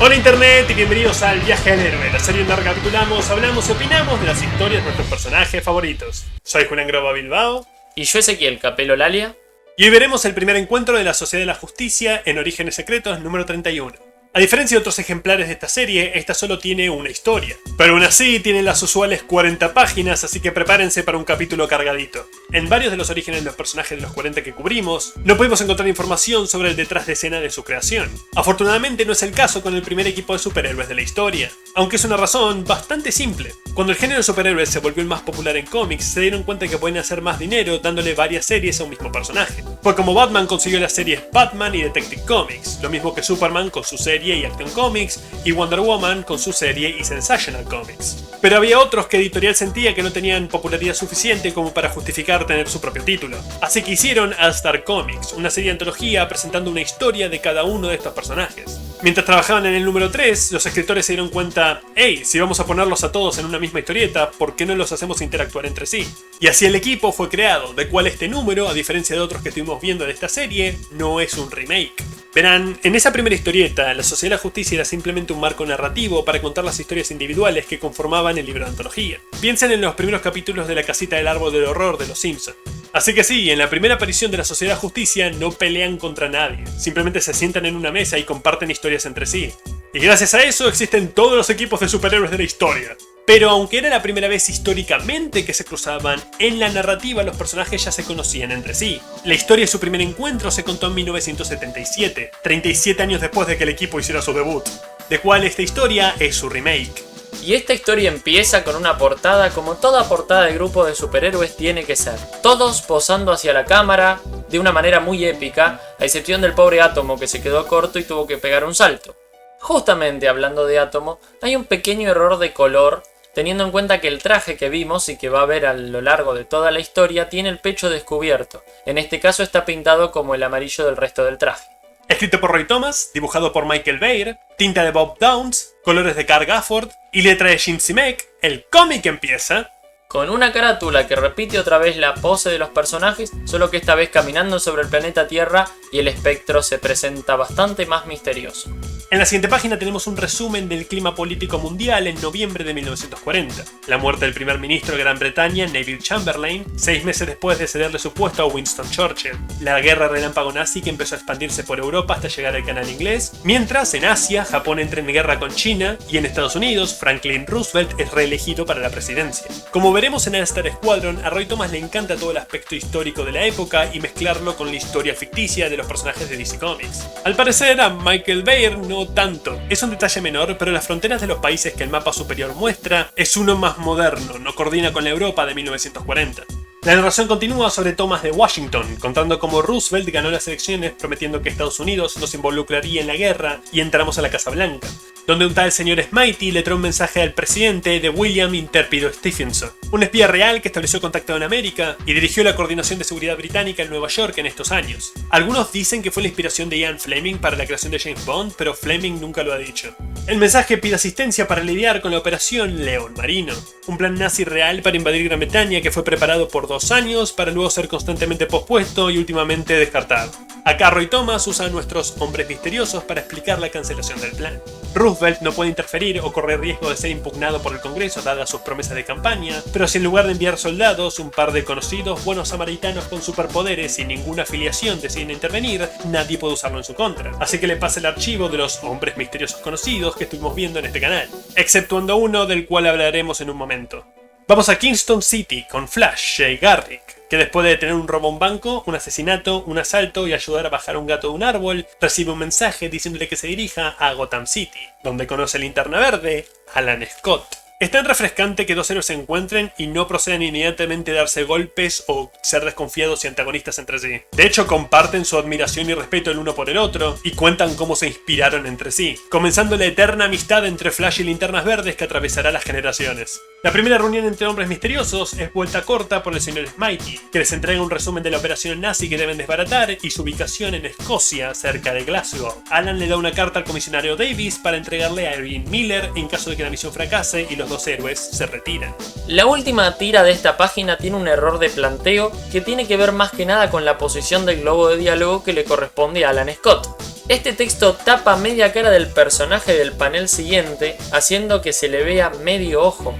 Hola Internet y bienvenidos al Viaje al Héroe, la serie en la que recapitulamos, hablamos y opinamos de las historias de nuestros personajes favoritos. Soy Julián Groba Bilbao. Y yo Ezequiel Capelo Lalia. Y hoy veremos el primer encuentro de la Sociedad de la Justicia en Orígenes Secretos número 31. A diferencia de otros ejemplares de esta serie, esta solo tiene una historia. Pero aún así tiene las usuales 40 páginas, así que prepárense para un capítulo cargadito. En varios de los orígenes de los personajes de los 40 que cubrimos, no pudimos encontrar información sobre el detrás de escena de su creación. Afortunadamente no es el caso con el primer equipo de superhéroes de la historia, aunque es una razón bastante simple. Cuando el género de superhéroes se volvió el más popular en cómics, se dieron cuenta que pueden hacer más dinero dándole varias series a un mismo personaje. Fue como Batman consiguió las series Batman y Detective Comics, lo mismo que Superman con su serie y Action Comics, y Wonder Woman con su serie y Sensational Comics. Pero había otros que Editorial sentía que no tenían popularidad suficiente como para justificar tener su propio título. Así que hicieron All Star Comics, una serie de antología presentando una historia de cada uno de estos personajes. Mientras trabajaban en el número 3, los escritores se dieron cuenta, hey, si vamos a ponerlos a todos en una misma historieta, ¿por qué no los hacemos interactuar entre sí? Y así el equipo fue creado, de cual este número, a diferencia de otros que estuvimos viendo de esta serie, no es un remake. Verán, en esa primera historieta, la Sociedad de la Justicia era simplemente un marco narrativo para contar las historias individuales que conformaban el libro de antología. Piensen en los primeros capítulos de La Casita del Árbol del Horror de Los Simpson. Así que sí, en la primera aparición de la Sociedad de la Justicia no pelean contra nadie, simplemente se sientan en una mesa y comparten historias entre sí. Y gracias a eso existen todos los equipos de superhéroes de la historia. Pero aunque era la primera vez históricamente que se cruzaban, en la narrativa los personajes ya se conocían entre sí. La historia de su primer encuentro se contó en 1977, 37 años después de que el equipo hiciera su debut, de cual esta historia es su remake. Y esta historia empieza con una portada como toda portada de grupo de superhéroes tiene que ser. Todos posando hacia la cámara de una manera muy épica, a excepción del pobre Átomo que se quedó corto y tuvo que pegar un salto. Justamente hablando de Átomo, hay un pequeño error de color, teniendo en cuenta que el traje que vimos y que va a ver a lo largo de toda la historia tiene el pecho descubierto. En este caso está pintado como el amarillo del resto del traje. Escrito por Roy Thomas, dibujado por Michael Bair, tinta de Bob Downs, colores de Carl Gafford y letra de Jim Simek, el cómic empieza con una carátula que repite otra vez la pose de los personajes, solo que esta vez caminando sobre el planeta Tierra y el espectro se presenta bastante más misterioso. En la siguiente página tenemos un resumen del clima político mundial en noviembre de 1940. La muerte del primer ministro de Gran Bretaña, Neville Chamberlain, 6 meses después de cederle su puesto a Winston Churchill. La guerra relámpago nazi que empezó a expandirse por Europa hasta llegar al canal inglés. Mientras, en Asia, Japón entra en guerra con China y en Estados Unidos, Franklin Roosevelt es reelegido para la presidencia. Como veremos en All Star Squadron, a Roy Thomas le encanta todo el aspecto histórico de la época y mezclarlo con la historia ficticia de los personajes de DC Comics. Al parecer, a Michael Bair no tanto. Es un detalle menor, pero las fronteras de los países que el mapa superior muestra es uno más moderno, no coordina con la Europa de 1940. La narración continúa sobre Thomas de Washington, contando cómo Roosevelt ganó las elecciones prometiendo que Estados Unidos nos involucraría en la guerra y entramos a la Casa Blanca, donde un tal señor Smitey le trae un mensaje al presidente de William Intérpido Stephenson, un espía real que estableció contacto en América y dirigió la coordinación de seguridad británica en Nueva York en estos años. Algunos dicen que fue la inspiración de Ian Fleming para la creación de James Bond, pero Fleming nunca lo ha dicho. El mensaje pide asistencia para lidiar con la operación León Marino, un plan nazi real para invadir Gran Bretaña que fue preparado por 2 años para luego ser constantemente pospuesto y últimamente descartado. Acá Roy Thomas usa a nuestros hombres misteriosos para explicar la cancelación del plan. Roosevelt no puede interferir o correr riesgo de ser impugnado por el Congreso dadas sus promesas de campaña, pero si en lugar de enviar soldados, un par de conocidos buenos samaritanos con superpoderes sin ninguna afiliación deciden intervenir, nadie puede usarlo en su contra. Así que le pasa el archivo de los hombres misteriosos conocidos que estuvimos viendo en este canal, exceptuando uno del cual hablaremos en un momento. Vamos a Kingston City con Flash, Jay Garrick, que después de tener un robo a un banco, un asesinato, un asalto y ayudar a bajar a un gato de un árbol, recibe un mensaje diciéndole que se dirija a Gotham City, donde conoce a Linterna Verde, Alan Scott. Es tan refrescante que dos héroes se encuentren y no procedan inmediatamente a darse golpes o ser desconfiados y antagonistas entre sí. De hecho, comparten su admiración y respeto el uno por el otro y cuentan cómo se inspiraron entre sí, comenzando la eterna amistad entre Flash y Linternas Verdes que atravesará las generaciones. La primera reunión entre hombres misteriosos es vuelta corta por el señor Smitey, que les entrega un resumen de la operación nazi que deben desbaratar y su ubicación en Escocia, cerca de Glasgow. Alan le da una carta al comisionario Davis para entregarle a Irving Miller en caso de que la misión fracase y los dos héroes se retiran. La última tira de esta página tiene un error de planteo que tiene que ver más que nada con la posición del globo de diálogo que le corresponde a Alan Scott. Este texto tapa media cara del personaje del panel siguiente, haciendo que se le vea medio ojo,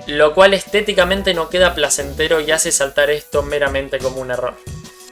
lo cual estéticamente no queda placentero y hace saltar esto meramente como un error.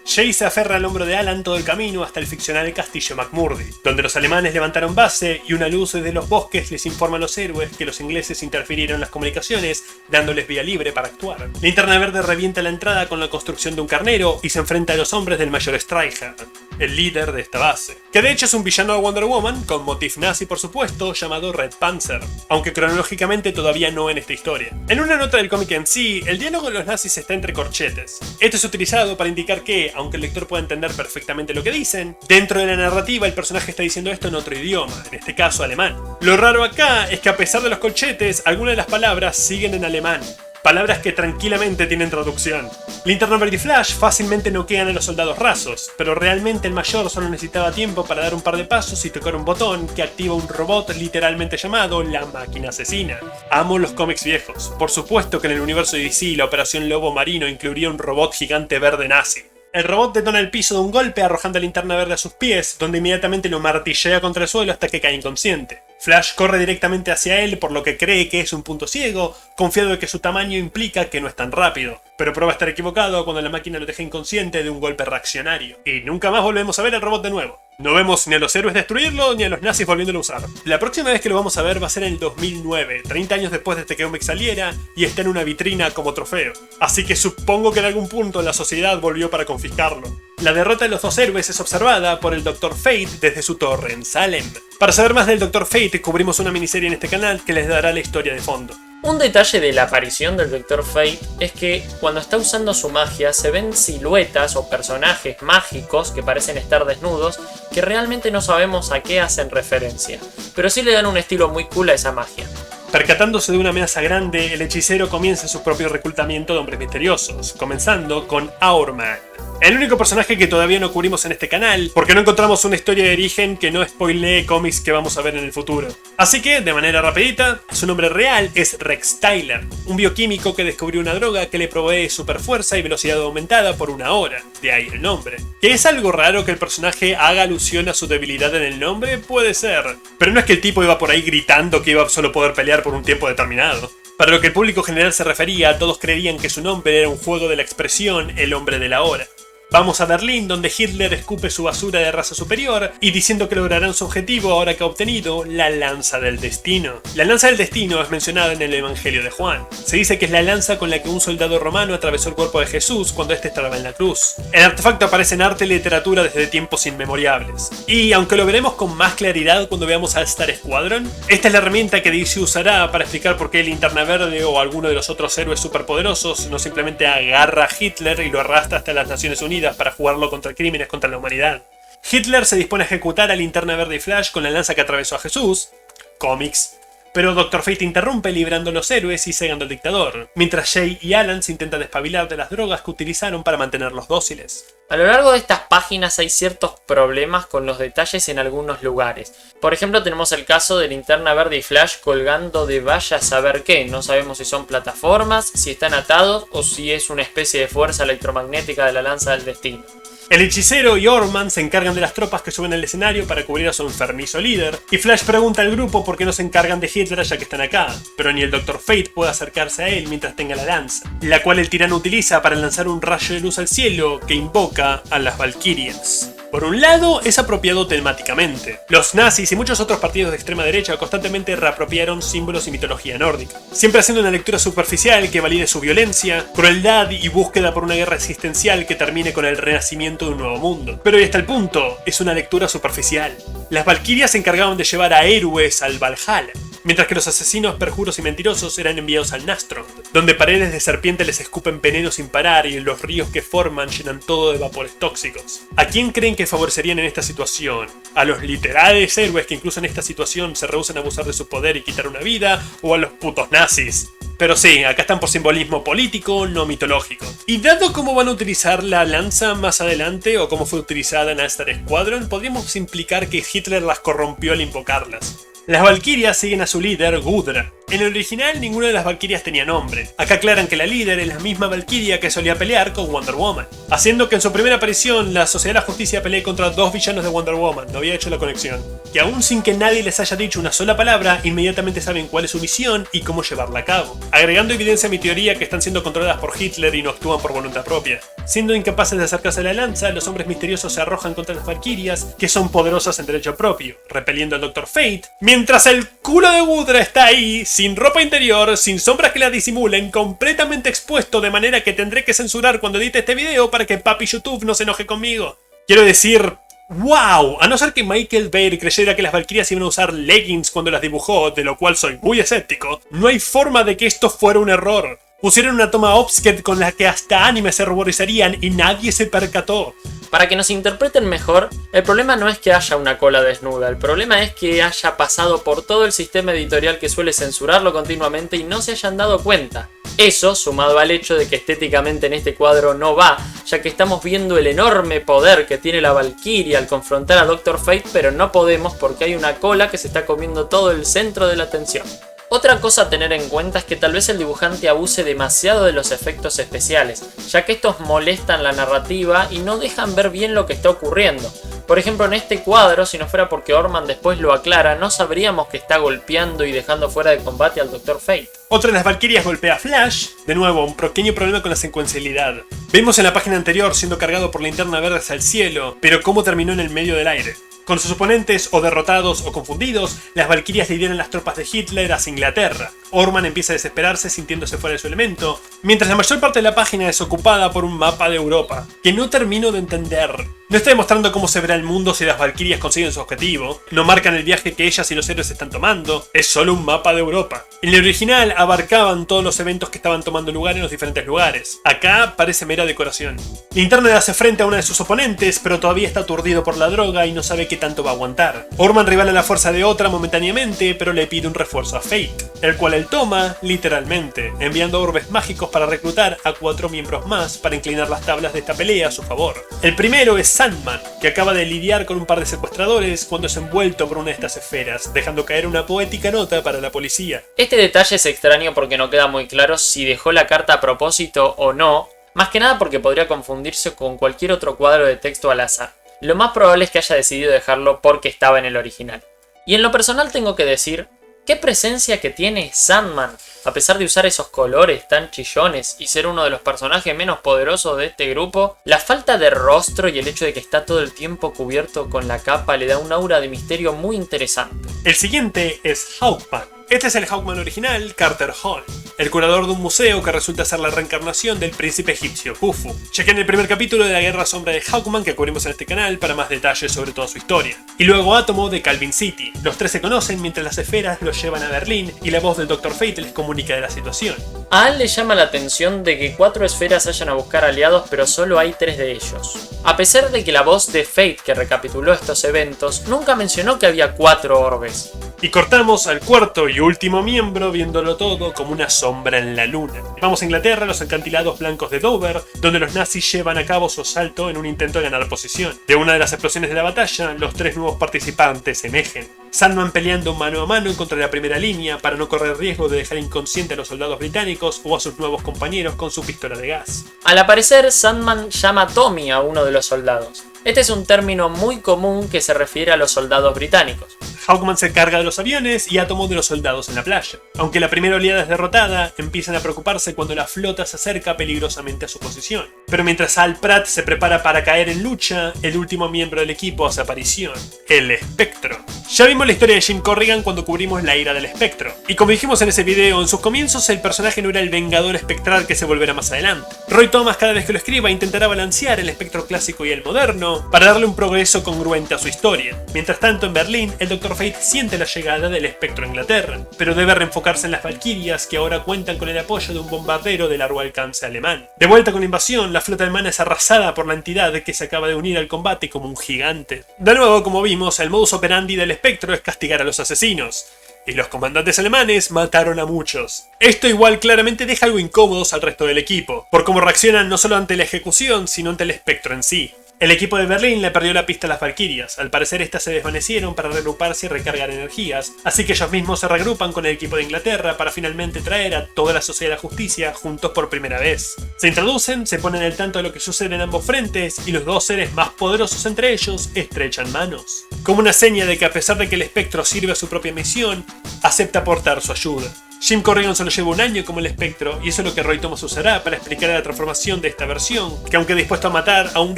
Jay se aferra al hombro de Alan todo el camino hasta el ficcional castillo McMurdy, donde los alemanes levantaron base y una luz desde los bosques les informa a los héroes que los ingleses interfirieron en las comunicaciones, dándoles vía libre para actuar. Linterna Verde revienta la entrada con la construcción de un carnero y se enfrenta a los hombres del mayor Stryker, el líder de esta base, que de hecho es un villano de Wonder Woman, con motif nazi por supuesto, llamado Red Panzer, aunque cronológicamente todavía no en esta historia. En una nota del cómic en sí, el diálogo de los nazis está entre corchetes. Esto es utilizado para indicar que, aunque el lector pueda entender perfectamente lo que dicen, dentro de la narrativa el personaje está diciendo esto en otro idioma, en este caso alemán. Lo raro acá es que a pesar de los corchetes, algunas de las palabras siguen en alemán. Palabras que tranquilamente tienen traducción. Linterna Verde y Flash fácilmente noquean a los soldados rasos, pero realmente el mayor solo necesitaba tiempo para dar un par de pasos y tocar un botón que activa un robot literalmente llamado la máquina asesina. Amo los cómics viejos. Por supuesto que en el universo de DC la operación Lobo Marino incluiría un robot gigante verde nazi. El robot detona el piso de un golpe arrojando a Linterna Verde a sus pies, donde inmediatamente lo martillea contra el suelo hasta que cae inconsciente. Flash corre directamente hacia él por lo que cree que es un punto ciego, confiado de que su tamaño implica que no es tan rápido, pero prueba estar equivocado cuando la máquina lo deja inconsciente de un golpe reaccionario. Y nunca más volvemos a ver al robot de nuevo. No vemos ni a los héroes destruirlo, ni a los nazis volviéndolo a usar. La próxima vez que lo vamos a ver va a ser en el 2009, 30 años después de este que cómic saliera, y está en una vitrina como trofeo. Así que supongo que en algún punto la sociedad volvió para confiscarlo. La derrota de los dos héroes es observada por el Dr. Fate desde su torre en Salem. Para saber más del Dr. Fate, cubrimos una miniserie en este canal que les dará la historia de fondo. Un detalle de la aparición del Dr. Fate es que cuando está usando su magia se ven siluetas o personajes mágicos que parecen estar desnudos que realmente no sabemos a qué hacen referencia, pero sí le dan un estilo muy cool a esa magia. Percatándose de una amenaza grande, el hechicero comienza su propio reclutamiento de hombres misteriosos, comenzando con Hourman, el único personaje que todavía no cubrimos en este canal, porque no encontramos una historia de origen que no spoilee cómics que vamos a ver en el futuro. Así que, de manera rapidita, su nombre real es Rex Tyler, un bioquímico que descubrió una droga que le provee superfuerza y velocidad aumentada por 1 hora, de ahí el nombre. ¿Que es algo raro que el personaje haga alusión a su debilidad en el nombre? Puede ser, pero no es que el tipo iba por ahí gritando que iba a solo poder pelear por un tiempo determinado. Para lo que el público general se refería, todos creían que su nombre era un juego de la expresión el hombre de la hora. Vamos a Berlín, donde Hitler escupe su basura de raza superior y diciendo que lograrán su objetivo ahora que ha obtenido la lanza del destino. La lanza del destino es mencionada en el Evangelio de Juan. Se dice que es la lanza con la que un soldado romano atravesó el cuerpo de Jesús cuando éste estaba en la cruz. El artefacto aparece en arte y literatura desde tiempos inmemorables. Y aunque lo veremos con más claridad cuando veamos al Star Squadron, esta es la herramienta que DC usará para explicar por qué Linterna Verde o alguno de los otros héroes superpoderosos no simplemente agarra a Hitler y lo arrastra hasta las Naciones Unidas para jugarlo contra crímenes contra la humanidad. Hitler se dispone a ejecutar a Linterna Verde y Flash con la lanza que atravesó a Jesús, cómics, pero Dr. Fate interrumpe librando a los héroes y cegando al dictador, mientras Jay y Alan se intentan despabilar de las drogas que utilizaron para mantenerlos dóciles. A lo largo de estas páginas hay ciertos problemas con los detalles en algunos lugares. Por ejemplo, tenemos el caso de Linterna Verde y Flash colgando de vaya a saber qué. No sabemos si son plataformas, si están atados o si es una especie de fuerza electromagnética de la lanza del destino. El hechicero y Hourman se encargan de las tropas que suben al escenario para cubrir a su enfermizo líder, y Flash pregunta al grupo por qué no se encargan de Hitler ya que están acá, pero ni el Dr. Fate puede acercarse a él mientras tenga la lanza, la cual el tirano utiliza para lanzar un rayo de luz al cielo que invoca a las Valquirias. Por un lado, es apropiado temáticamente. Los nazis y muchos otros partidos de extrema derecha constantemente reapropiaron símbolos y mitología nórdica, siempre haciendo una lectura superficial que valide su violencia, crueldad y búsqueda por una guerra existencial que termine con el renacimiento de un nuevo mundo. Pero ahí está el punto, es una lectura superficial. Las Valquirias se encargaban de llevar a héroes al Valhalla, mientras que los asesinos perjuros y mentirosos eran enviados al Nastrond, donde paredes de serpiente les escupen veneno sin parar y los ríos que forman llenan todo de vapores tóxicos. ¿A quién creen que favorecerían en esta situación? ¿A los literales héroes que incluso en esta situación se rehúsan a abusar de su poder y quitar una vida? ¿O a los putos nazis? Pero sí, acá están por simbolismo político, no mitológico. Y dado cómo van a utilizar la lanza más adelante, o cómo fue utilizada en Star Squadron, podríamos implicar que Hitler las corrompió al invocarlas. Las Valquirias siguen a su líder, Gudra, En el original, ninguna de las valquirias tenía nombre. Acá aclaran que la líder es la misma valquiria que solía pelear con Wonder Woman, haciendo que en su primera aparición la Sociedad de la Justicia pelee contra dos villanos de Wonder Woman. No había hecho la conexión. Que aún sin que nadie les haya dicho una sola palabra, inmediatamente saben cuál es su misión y cómo llevarla a cabo, agregando evidencia a mi teoría que están siendo controladas por Hitler y no actúan por voluntad propia. Siendo incapaces de acercarse a la lanza, los hombres misteriosos se arrojan contra las valquirias, que son poderosas en derecho propio, repeliendo al Dr. Fate, mientras el culo de Ghidorah está ahí, sin ropa interior, sin sombras que la disimulen, completamente expuesto, de manera que tendré que censurar cuando edite este video para que papi YouTube no se enoje conmigo. Quiero decir, ¡wow! A no ser que Michael Bay creyera que las valquirias iban a usar leggings cuando las dibujó, de lo cual soy muy escéptico, no hay forma de que esto fuera un error. Pusieron una toma offset con la que hasta anime se ruborizarían y nadie se percató. Para que nos interpreten mejor, el problema no es que haya una cola desnuda, el problema es que haya pasado por todo el sistema editorial que suele censurarlo continuamente y no se hayan dado cuenta. Eso, sumado al hecho de que estéticamente en este cuadro no va, ya que estamos viendo el enorme poder que tiene la Valkyria al confrontar a Dr. Fate, pero no podemos porque hay una cola que se está comiendo todo el centro de la atención. Otra cosa a tener en cuenta es que tal vez el dibujante abuse demasiado de los efectos especiales, ya que estos molestan la narrativa y no dejan ver bien lo que está ocurriendo. Por ejemplo, en este cuadro, si no fuera porque Orman después lo aclara, no sabríamos que está golpeando y dejando fuera de combate al Dr. Fate. Otra de las valquirias golpea a Flash. De nuevo, un pequeño problema con la secuencialidad. Vemos en la página anterior siendo cargado por linterna verde hacia el cielo, pero cómo terminó en el medio del aire. Con sus oponentes o derrotados o confundidos, las valquirias lideran las tropas de Hitler hacia Inglaterra. Orman empieza a desesperarse sintiéndose fuera de su elemento, mientras la mayor parte de la página es ocupada por un mapa de Europa, que no termino de entender. No está demostrando cómo se verá el mundo si las valquirias consiguen su objetivo, no marcan el viaje que ellas y los héroes están tomando, es solo un mapa de Europa. En el original abarcaban todos los eventos que estaban tomando lugar en los diferentes lugares. Acá parece mera decoración. Linterna le hace frente a una de sus oponentes, pero todavía está aturdido por la droga y no sabe qué tanto va a aguantar. Orman rivela la fuerza de otra momentáneamente, pero le pide un refuerzo a Fate, el cual él toma literalmente, enviando orbes mágicos para reclutar a 4 miembros más para inclinar las tablas de esta pelea a su favor. El primero es Sandman, que acaba de lidiar con un par de secuestradores cuando es envuelto por una de estas esferas, dejando caer una poética nota para la policía. Este detalle es extraño porque no queda muy claro si dejó la carta a propósito o no, más que nada porque podría confundirse con cualquier otro cuadro de texto al azar. Lo más probable es que haya decidido dejarlo porque estaba en el original. Y en lo personal tengo que decir, qué presencia que tiene Sandman, a pesar de usar esos colores tan chillones y ser uno de los personajes menos poderosos de este grupo, la falta de rostro y el hecho de que está todo el tiempo cubierto con la capa le da un aura de misterio muy interesante. El siguiente es Hawkman. Este es el Hawkman original, Carter Hall, el curador de un museo que resulta ser la reencarnación del príncipe egipcio Khufu. Chequen el primer capítulo de la Guerra Sombra de Hawkman que cubrimos en este canal para más detalles sobre toda su historia. Y luego Átomo de Calvin City. Los tres se conocen mientras las esferas los llevan a Berlín y la voz del Dr. Fate les comunica de la situación. A Al le llama la atención de que 4 esferas vayan a buscar aliados, pero solo hay 3 de ellos. A pesar de que la voz de Fate que recapituló estos eventos nunca mencionó que había 4 orbes. Y cortamos al cuarto y último miembro viéndolo todo como una sombra en la luna. Vamos a Inglaterra, a los acantilados blancos de Dover, donde los nazis llevan a cabo su asalto en un intento de ganar posición. De una de las explosiones de la batalla, los 3 nuevos participantes emergen. Sandman peleando mano a mano contra la primera línea para no correr riesgo de dejar inconsciente a los soldados británicos o a sus nuevos compañeros con su pistola de gas. Al aparecer, Sandman llama Tommy a uno de los soldados. Este es un término muy común que se refiere a los soldados británicos. Hawkman se carga de los aviones y Átomo de los soldados en la playa. Aunque la primera oleada es derrotada, empiezan a preocuparse cuando la flota se acerca peligrosamente a su posición. Pero mientras Al Pratt se prepara para caer en lucha, el último miembro del equipo hace aparición, el Espectro. Ya vimos la historia de Jim Corrigan cuando cubrimos la ira del Espectro. Y como dijimos en ese video, en sus comienzos el personaje no era el vengador espectral que se volverá más adelante. Roy Thomas cada vez que lo escriba intentará balancear el Espectro clásico y el moderno para darle un progreso congruente a su historia. Mientras tanto, en Berlín, el Dr. Fate siente la llegada del Espectro a Inglaterra, pero debe reenfocarse en las Valquirias que ahora cuentan con el apoyo de un bombardero de largo alcance alemán. De vuelta con la invasión, la flota alemana es arrasada por la entidad que se acaba de unir al combate como un gigante. De nuevo, como vimos, el modus operandi del Espectro es castigar a los asesinos. Y los comandantes alemanes mataron a muchos. Esto igual claramente deja algo incómodos al resto del equipo, por cómo reaccionan no solo ante la ejecución, sino ante el Espectro en sí. El equipo de Berlín le perdió la pista a las Valquirias. Al parecer estas se desvanecieron para reagruparse y recargar energías, así que ellos mismos se reagrupan con el equipo de Inglaterra para finalmente traer a toda la Sociedad de la Justicia juntos por primera vez. Se introducen, se ponen al tanto de lo que sucede en ambos frentes y los dos seres más poderosos entre ellos estrechan manos. Como una seña de que a pesar de que el espectro sirve a su propia misión, acepta aportar su ayuda. Jim Corrigan solo lleva un año como el espectro, y eso es lo que Roy Thomas usará para explicar la transformación de esta versión, que aunque dispuesto a matar a un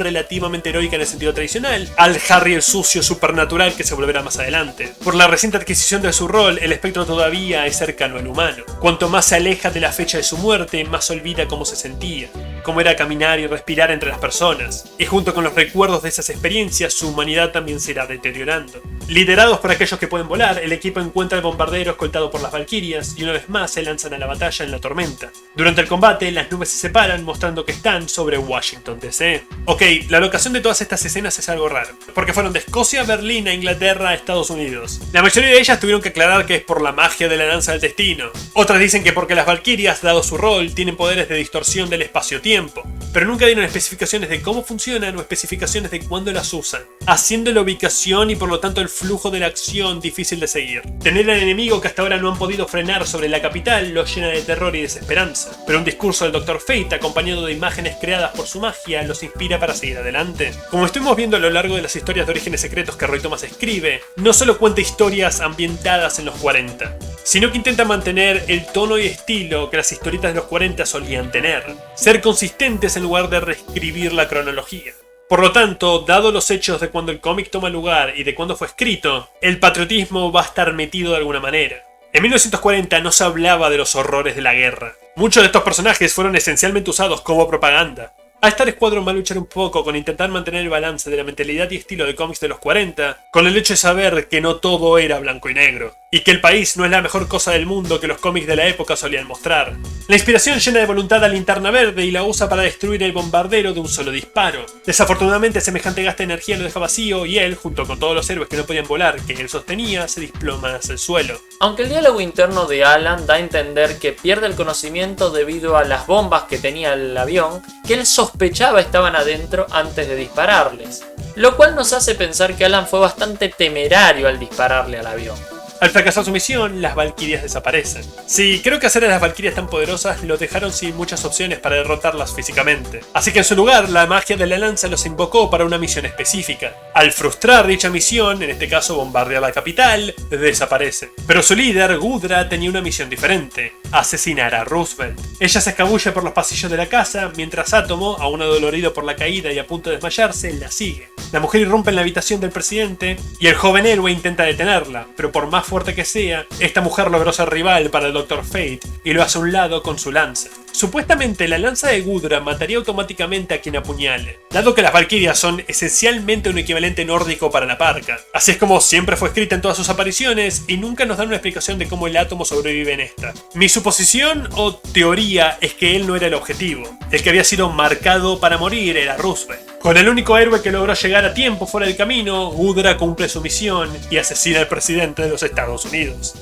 relativamente heroica en el sentido tradicional, al Harry el sucio supernatural que se volverá más adelante. Por la reciente adquisición de su rol, el espectro todavía es cercano al humano. Cuanto más se aleja de la fecha de su muerte, más olvida cómo se sentía, cómo era caminar y respirar entre las personas, y junto con los recuerdos de esas experiencias, su humanidad también se irá deteriorando. Liderados por aquellos que pueden volar, el equipo encuentra el bombardero escoltado por las Valquirias y una vez más se lanzan a la batalla en la tormenta. Durante el combate, las nubes se separan mostrando que están sobre Washington DC. Ok, la locación de todas estas escenas es algo raro, porque fueron de Escocia a Berlín a Inglaterra a Estados Unidos. La mayoría de ellas tuvieron que aclarar que es por la magia de la danza del destino. Otras dicen que porque las Valquirias, dado su rol, tienen poderes de distorsión del espacio-tiempo, pero nunca dieron especificaciones de cómo funcionan o especificaciones de cuándo las usan, haciendo la ubicación y por lo tanto el flujo de la acción difícil de seguir. Tener al enemigo que hasta ahora no han podido frenar sobre la capital los llena de terror y desesperanza, pero un discurso del Dr. Fate acompañado de imágenes creadas por su magia los inspira para seguir adelante. Como estuvimos viendo a lo largo de las historias de Orígenes Secretos que Roy Thomas escribe, no solo cuenta historias ambientadas en los 40, sino que intenta mantener el tono y estilo que las historietas de los 40 solían tener, ser consistentes en lugar de reescribir la cronología. Por lo tanto, dado los hechos de cuando el cómic toma lugar y de cuando fue escrito, el patriotismo va a estar metido de alguna manera. En 1940 no se hablaba de los horrores de la guerra. Muchos de estos personajes fueron esencialmente usados como propaganda. A Star Squadron va a luchar un poco con intentar mantener el balance de la mentalidad y estilo de cómics de los 40, con el hecho de saber que no todo era blanco y negro, y que el país no es la mejor cosa del mundo que los cómics de la época solían mostrar. La inspiración llena de voluntad a Linterna Verde y la usa para destruir el bombardero de un solo disparo. Desafortunadamente, semejante gasto de energía lo deja vacío y él, junto con todos los héroes que no podían volar que él sostenía, se desploma hacia el suelo. Aunque el diálogo interno de Alan da a entender que pierde el conocimiento debido a las bombas que tenía el avión, que él sospechaba estaban adentro antes de dispararles. Lo cual nos hace pensar que Alan fue bastante temerario al dispararle al avión. Al fracasar su misión, las Valquirias desaparecen. Sí, creo que hacer a las Valquirias tan poderosas lo dejaron sin muchas opciones para derrotarlas físicamente. Así que en su lugar, la magia de la lanza los invocó para una misión específica. Al frustrar dicha misión, en este caso bombardear la capital, desaparecen. Pero su líder, Gudra, tenía una misión diferente: asesinar a Roosevelt. Ella se escabulle por los pasillos de la casa, mientras Átomo, aún adolorido por la caída y a punto de desmayarse, la sigue. La mujer irrumpe en la habitación del presidente y el joven héroe intenta detenerla, pero por más fuerte que sea, esta mujer logró ser rival para el Dr. Fate y lo hace a un lado con su lanza. Supuestamente la lanza de Gudra mataría automáticamente a quien apuñale, dado que las Valquirias son esencialmente un equivalente nórdico para la parca. Así es como siempre fue escrita en todas sus apariciones y nunca nos dan una explicación de cómo el átomo sobrevive en esta. Mi suposición o teoría es que él no era el objetivo. El que había sido marcado para morir era Roosevelt. Con el único héroe que logró llegar a tiempo fuera del camino, Gudra cumple su misión y asesina al presidente de los Estados Unidos.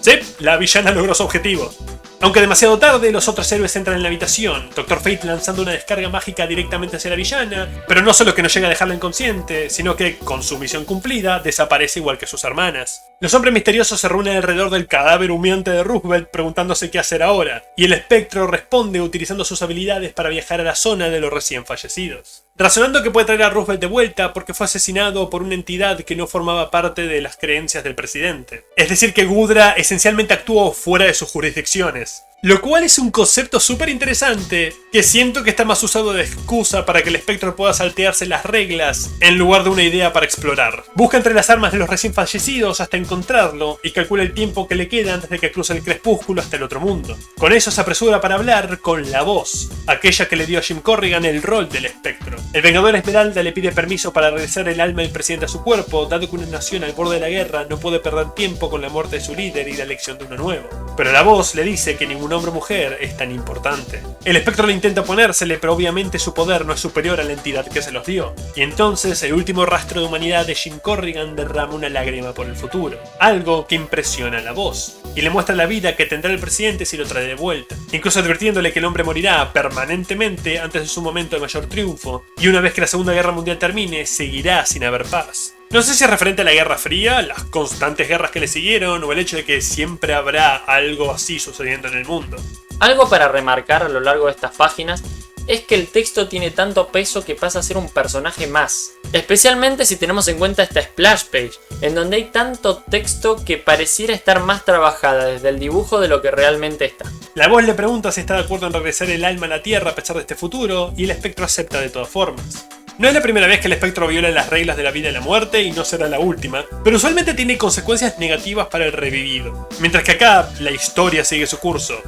Sí, la villana logró su objetivo. Aunque demasiado tarde, los otros héroes entran en la habitación, Dr. Fate lanzando una descarga mágica directamente hacia la villana, pero no solo que no llega a dejarla inconsciente, sino que, con su misión cumplida, desaparece igual que sus hermanas. Los hombres misteriosos se reúnen alrededor del cadáver humeante de Roosevelt preguntándose qué hacer ahora, y el espectro responde utilizando sus habilidades para viajar a la zona de los recién fallecidos. Razonando que puede traer a Roosevelt de vuelta porque fue asesinado por una entidad que no formaba parte de las creencias del presidente. Es decir que Gudra esencialmente actuó fuera de sus jurisdicciones. Lo cual es un concepto súper interesante que siento que está más usado de excusa para que el espectro pueda saltearse las reglas en lugar de una idea para explorar. Busca entre las armas de los recién fallecidos hasta encontrarlo y calcula el tiempo que le queda antes de que cruce el crepúsculo hasta el otro mundo. Con eso se apresura para hablar con la voz, aquella que le dio a Jim Corrigan el rol del espectro. El Vengador Esmeralda le pide permiso para regresar el alma del presidente a su cuerpo, dado que una nación al borde de la guerra no puede perder tiempo con la muerte de su líder y la elección de uno nuevo. Pero la voz le dice que ningún un hombre o mujer es tan importante. El espectro le intenta oponérsele, pero obviamente su poder no es superior a la entidad que se los dio. Y entonces el último rastro de humanidad de Jim Corrigan derrama una lágrima por el futuro. Algo que impresiona a la voz. Y le muestra la vida que tendrá el presidente si lo trae de vuelta. Incluso advirtiéndole que el hombre morirá permanentemente antes de su momento de mayor triunfo. Y una vez que la Segunda Guerra Mundial termine, seguirá sin haber paz. No sé si es referente a la Guerra Fría, las constantes guerras que le siguieron, o el hecho de que siempre habrá algo así sucediendo en el mundo. Algo para remarcar a lo largo de estas páginas es que el texto tiene tanto peso que pasa a ser un personaje más. Especialmente si tenemos en cuenta esta splash page, en donde hay tanto texto que pareciera estar más trabajada desde el dibujo de lo que realmente está. La voz le pregunta si está de acuerdo en regresar el alma a la Tierra a pesar de este futuro, y el espectro acepta de todas formas. No es la primera vez que el espectro viola las reglas de la vida y la muerte, y no será la última, pero usualmente tiene consecuencias negativas para el revivido. Mientras que acá, la historia sigue su curso.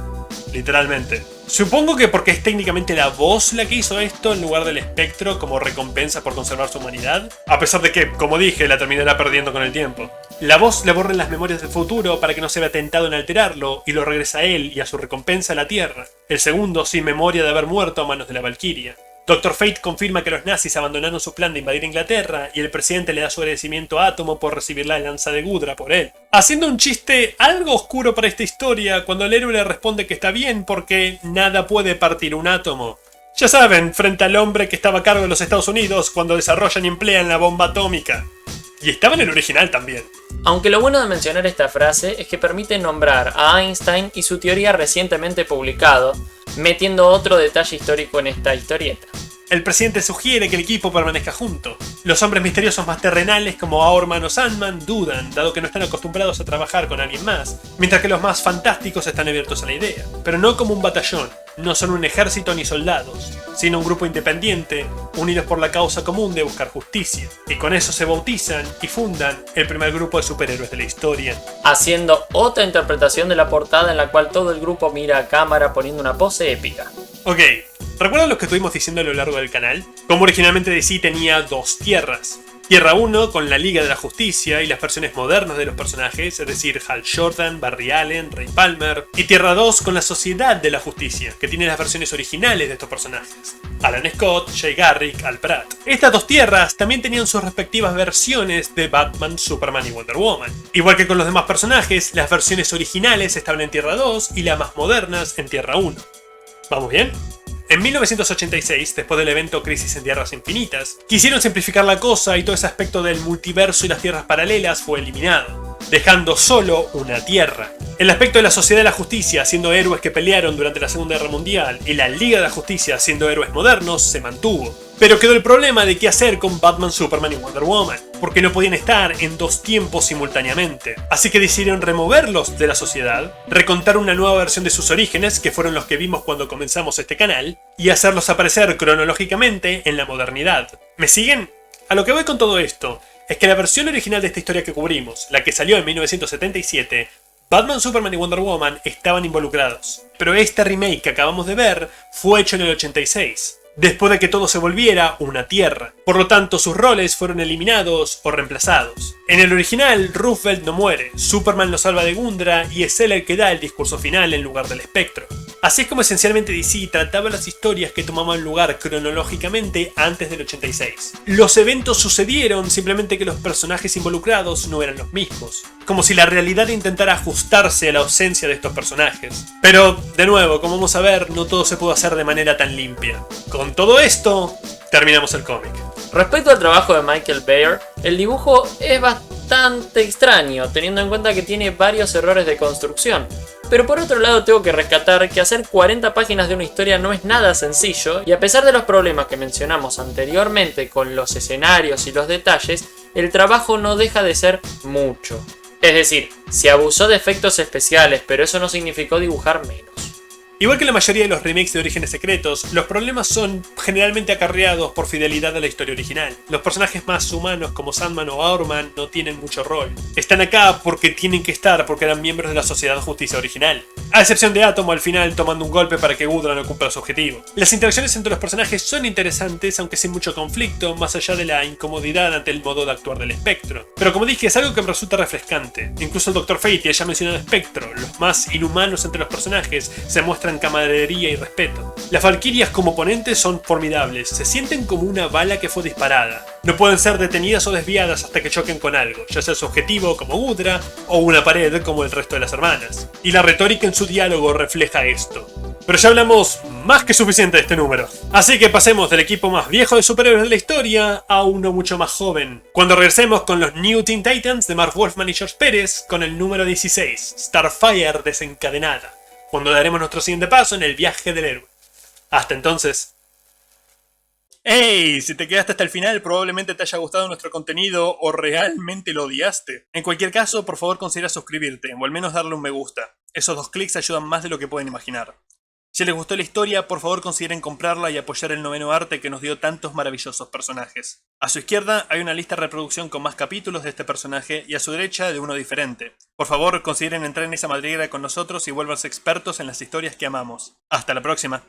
Literalmente. Supongo que porque es técnicamente la voz la que hizo esto en lugar del espectro como recompensa por conservar su humanidad, a pesar de que, como dije, la terminará perdiendo con el tiempo. La voz le borra las memorias del futuro para que no se vea tentado en alterarlo y lo regresa a él y a su recompensa a la Tierra. El segundo sin memoria de haber muerto a manos de la Valquiria. Dr. Fate confirma que los nazis abandonaron su plan de invadir Inglaterra y el presidente le da su agradecimiento a Átomo por recibir la lanza de Gudra por él. Haciendo un chiste algo oscuro para esta historia cuando el héroe le responde que está bien porque nada puede partir un átomo. Ya saben, frente al hombre que estaba a cargo de los Estados Unidos cuando desarrollan y emplean la bomba atómica. Y estaba en el original también. Aunque lo bueno de mencionar esta frase es que permite nombrar a Einstein y su teoría recientemente publicado, metiendo otro detalle histórico en esta historieta. El presidente sugiere que el equipo permanezca junto. Los hombres misteriosos más terrenales como Aorman o Sandman dudan, dado que no están acostumbrados a trabajar con alguien más, mientras que los más fantásticos están abiertos a la idea. Pero no como un batallón, no son un ejército ni soldados, sino un grupo independiente, unidos por la causa común de buscar justicia. Y con eso se bautizan y fundan el primer grupo de superhéroes de la historia. Haciendo otra interpretación de la portada en la cual todo el grupo mira a cámara poniendo una pose épica. Ok, ¿recuerdan lo que estuvimos diciendo a lo largo del canal? Como originalmente DC tenía dos tierras. Tierra 1 con la Liga de la Justicia y las versiones modernas de los personajes, es decir, Hal Jordan, Barry Allen, Ray Palmer. Y Tierra 2 con la Sociedad de la Justicia, que tiene las versiones originales de estos personajes. Alan Scott, Jay Garrick, Al Pratt. Estas dos tierras también tenían sus respectivas versiones de Batman, Superman y Wonder Woman. Igual que con los demás personajes, las versiones originales estaban en Tierra 2 y las más modernas en Tierra 1. ¿Vamos bien? En 1986, después del evento Crisis en Tierras Infinitas, quisieron simplificar la cosa y todo ese aspecto del multiverso y las tierras paralelas fue eliminado, dejando solo una tierra. El aspecto de la Sociedad de la Justicia siendo héroes que pelearon durante la Segunda Guerra Mundial y la Liga de la Justicia siendo héroes modernos se mantuvo. Pero quedó el problema de qué hacer con Batman, Superman y Wonder Woman, porque no podían estar en dos tiempos simultáneamente. Así que decidieron removerlos de la sociedad, recontar una nueva versión de sus orígenes, que fueron los que vimos cuando comenzamos este canal, y hacerlos aparecer cronológicamente en la modernidad. ¿Me siguen? A lo que voy con todo esto es que la versión original de esta historia que cubrimos, la que salió en 1977, Batman, Superman y Wonder Woman estaban involucrados. Pero este remake que acabamos de ver fue hecho en el 86. Después de que todo se volviera una tierra. Por lo tanto, sus roles fueron eliminados o reemplazados. En el original, Roosevelt no muere, Superman lo salva de Gundra y es él el que da el discurso final en lugar del espectro. Así es como esencialmente DC trataba las historias que tomaban lugar cronológicamente antes del 86. Los eventos sucedieron, simplemente que los personajes involucrados no eran los mismos. Como si la realidad intentara ajustarse a la ausencia de estos personajes. Pero, de nuevo, como vamos a ver, no todo se pudo hacer de manera tan limpia. Con todo esto, terminamos el cómic. Respecto al trabajo de Michael Bayer, el dibujo es bastante extraño, teniendo en cuenta que tiene varios errores de construcción. Pero por otro lado tengo que rescatar que hacer 40 páginas de una historia no es nada sencillo, y a pesar de los problemas que mencionamos anteriormente con los escenarios y los detalles, el trabajo no deja de ser mucho. Es decir, se abusó de efectos especiales, pero eso no significó dibujar menos. Igual que la mayoría de los remakes de Orígenes Secretos, los problemas son generalmente acarreados por fidelidad a la historia original. Los personajes más humanos como Sandman o Hourman no tienen mucho rol. Están acá porque tienen que estar porque eran miembros de la Sociedad de Justicia original. A excepción de Átomo al final tomando un golpe para que Gudra no cumpla su objetivo. Las interacciones entre los personajes son interesantes aunque sin mucho conflicto, más allá de la incomodidad ante el modo de actuar del Espectro. Pero como dije, es algo que me resulta refrescante. Incluso el Dr. Fate y el ya mencionado Espectro, los más inhumanos entre los personajes, se muestran camaradería y respeto. Las Valquirias como oponentes son formidables, se sienten como una bala que fue disparada. No pueden ser detenidas o desviadas hasta que choquen con algo, ya sea su objetivo como Gudra o una pared como el resto de las hermanas. Y la retórica en su diálogo refleja esto. Pero ya hablamos más que suficiente de este número. Así que pasemos del equipo más viejo de superhéroes de la historia a uno mucho más joven. Cuando regresemos con los New Teen Titans de Mark Wolfman y George Pérez con el número 16, Starfire desencadenada. Cuando daremos nuestro siguiente paso en el viaje del héroe. Hasta entonces. ¡Hey! Si te quedaste hasta el final, probablemente te haya gustado nuestro contenido o realmente lo odiaste. En cualquier caso, por favor considera suscribirte o al menos darle un me gusta. Esos 2 clics ayudan más de lo que pueden imaginar. Si les gustó la historia, por favor consideren comprarla y apoyar el noveno arte que nos dio tantos maravillosos personajes. A su izquierda hay una lista de reproducción con más capítulos de este personaje y a su derecha de uno diferente. Por favor consideren entrar en esa madriguera con nosotros y vuélvanse expertos en las historias que amamos. Hasta la próxima.